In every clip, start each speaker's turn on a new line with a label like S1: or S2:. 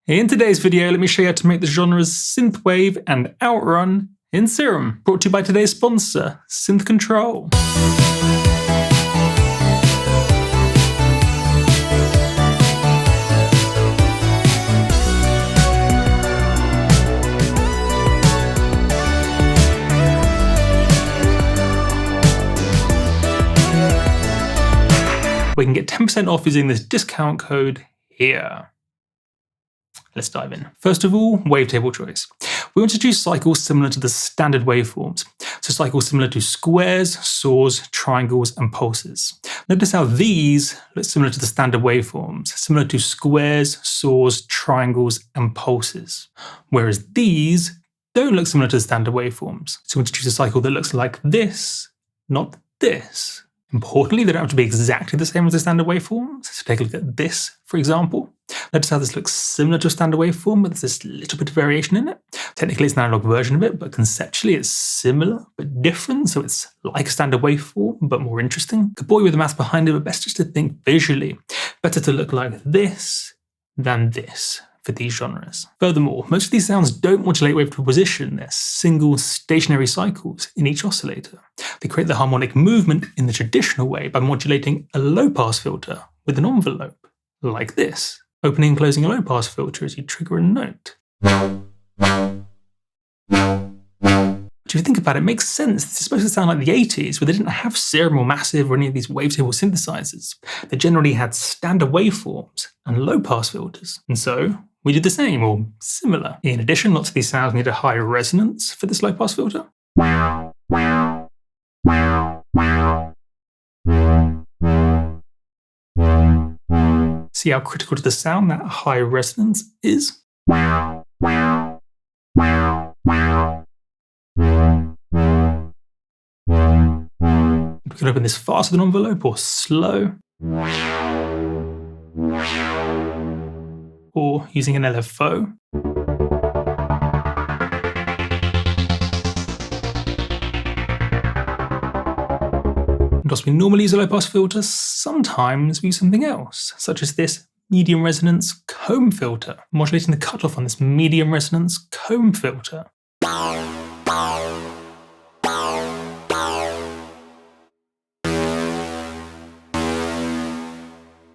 S1: In today's video, let me show you how to make the genres Synthwave and Outrun in Serum, brought to you by today's sponsor, Synth Control. We can get 10% off using this discount code here. Let's dive in. First of all, wavetable choice. We want to choose cycles similar to the standard waveforms. So cycles similar to squares, saws, triangles, and pulses. Notice how these look similar to the standard waveforms, similar to squares, saws, triangles, and pulses. Whereas these don't look similar to the standard waveforms. So we want to choose a cycle that looks like this, not this. Importantly, they don't have to be exactly the same as the standard waveforms. So take a look at this, for example. Notice how this looks similar to a standard waveform, but there's this little bit of variation in it. Technically, it's an analog version of it, but conceptually, it's similar but different. So it's like a standard waveform, but more interesting. Could bore you with the math behind it, but best just to think visually. Better to look like this than this for these genres. Furthermore, most of these sounds don't modulate wavetable position. They're single stationary cycles in each oscillator. They create the harmonic movement in the traditional way by modulating a low-pass filter with an envelope, like this. Opening and closing a low-pass filter as you trigger a note. But if you think about it, it makes sense. This is supposed to sound like the 80s, where they didn't have Serum or Massive or any of these wavetable synthesizers. They generally had standard waveforms and low-pass filters. And so we did the same, or similar. In addition, lots of these sounds need a high resonance for this low-pass filter. See how critical to the sound that high resonance is? We can open this faster than envelope or slow. Or using an LFO. And as we normally use a low-pass filter, sometimes we use something else, such as this medium resonance comb filter, modulating the cutoff on this medium resonance comb filter.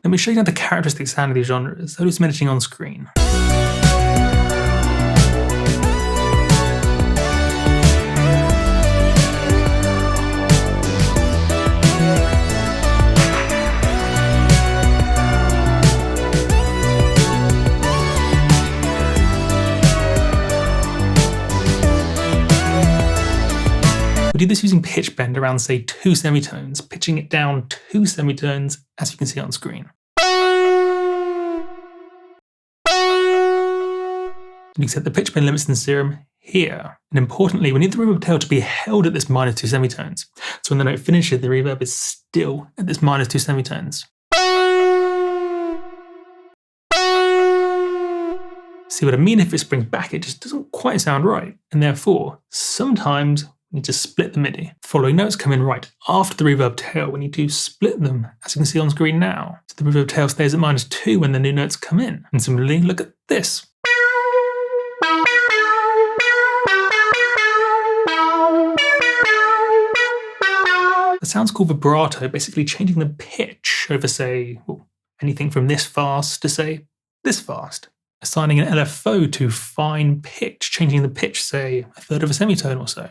S1: Let me show you now the characteristic sound of these genres, that is mentioning on screen. We do this using pitch bend around, say, 2 semitones, pitching it down 2 semitones, as you can see on screen. You can set the pitch bend limits in Serum here. And importantly, we need the reverb tail to be held at this -2 semitones. So when the note finishes, the reverb is still at this -2 semitones. See what I mean? If it's springs back, it just doesn't quite sound right. And therefore, sometimes we need to split the MIDI. The following notes come in right after the reverb tail. We need to split them, as you can see on screen now. So the reverb tail stays at -2 when the new notes come in. And similarly, look at this. The sound's called vibrato, basically changing the pitch over, say, anything from this fast to, say, this fast. Assigning an LFO to fine pitch, changing the pitch, say, 1/3 of a semitone or so.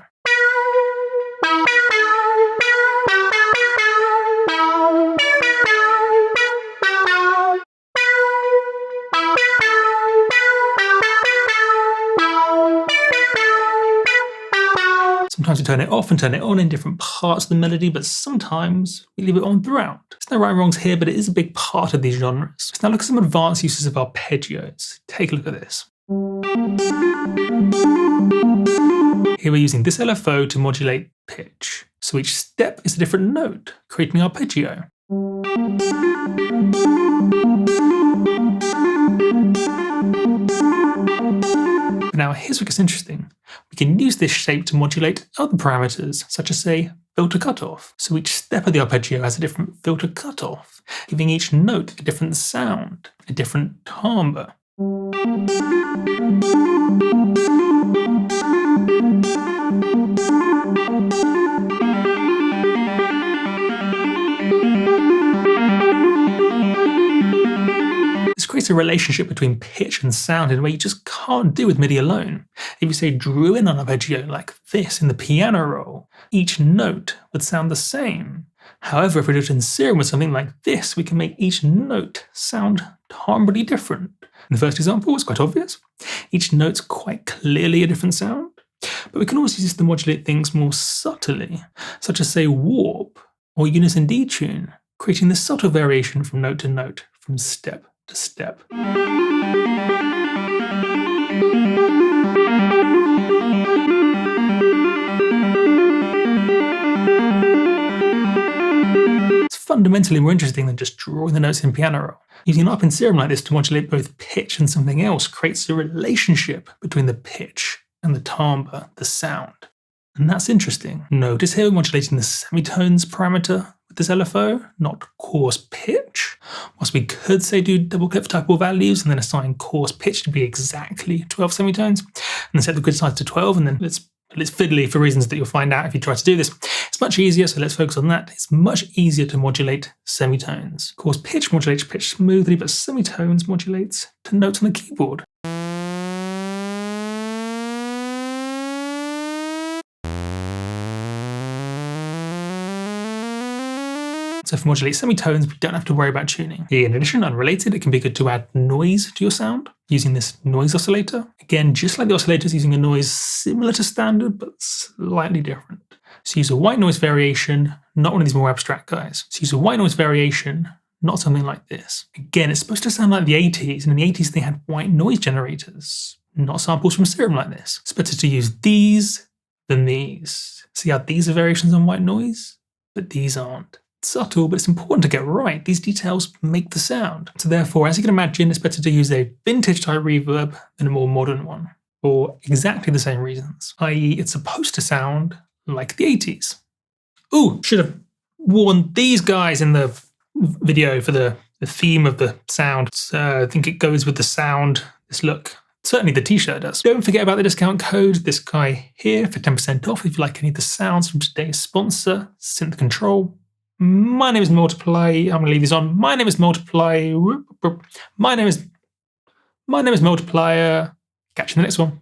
S1: Sometimes we turn it off and turn it on in different parts of the melody, but sometimes we leave it on throughout. There's no right and wrongs here, but it is a big part of these genres. So now look at some advanced uses of arpeggios. Take a look at this. Here we're using this LFO to modulate pitch. So each step is a different note, creating an arpeggio. But now here's what gets interesting. We can use this shape to modulate other parameters, such as, say, filter cutoff. So each step of the arpeggio has a different filter cutoff, giving each note a different sound, a different timbre. This creates a relationship between pitch and sound in a way you just can't do with MIDI alone. If you say drew in on arpeggio like this in the piano roll, each note would sound the same. However, if we do it in Serum with something like this, we can make each note sound totally different. In the first example, it's quite obvious. Each note's quite clearly a different sound. But we can also use this to modulate things more subtly, such as say warp or unison detune, creating this subtle variation from note to note, from step to step. It's fundamentally more interesting than just drawing the notes in piano roll. Using an up in Serum like this to modulate both pitch and something else creates a relationship between the pitch and the timbre, the sound. And that's interesting. Notice here we're modulating the semitones parameter with this LFO, not coarse pitch. Whilst we could say do double click for typable values and then assign coarse pitch to be exactly 12 semitones, and then set the grid size to 12, and then it's fiddly for reasons that you'll find out if you try to do this. It's much easier, so let's focus on that. It's much easier to modulate semitones. Coarse pitch modulates pitch smoothly, but semitones modulates to notes on the keyboard. So for modulate semitones, we don't have to worry about tuning. In addition, unrelated, it can be good to add noise to your sound using this noise oscillator. Again, just like the oscillators, using a noise similar to standard, but slightly different. So use a white noise variation, not one of these more abstract guys. So use a white noise variation, not something like this. Again, it's supposed to sound like the 80s, and in the 80s they had white noise generators, not samples from Serum like this. It's better to use these than these. See how these are variations on white noise, but these aren't. Subtle, but it's important to get right. These details make the sound. So therefore, as you can imagine, it's better to use a vintage type reverb than a more modern one, for exactly the same reasons, i.e. it's supposed to sound like the 80s. Ooh, should have worn these guys in the video for the theme of the sound. So I think it goes with the sound, this look. Certainly the t-shirt does. Don't forget about the discount code, this guy here, for 10% off if you like any of the sounds from today's sponsor, Synth Control. My name is Multiply. I'm going to leave these on. My name is Multiply. My name is Multiplier. Catch you in the next one.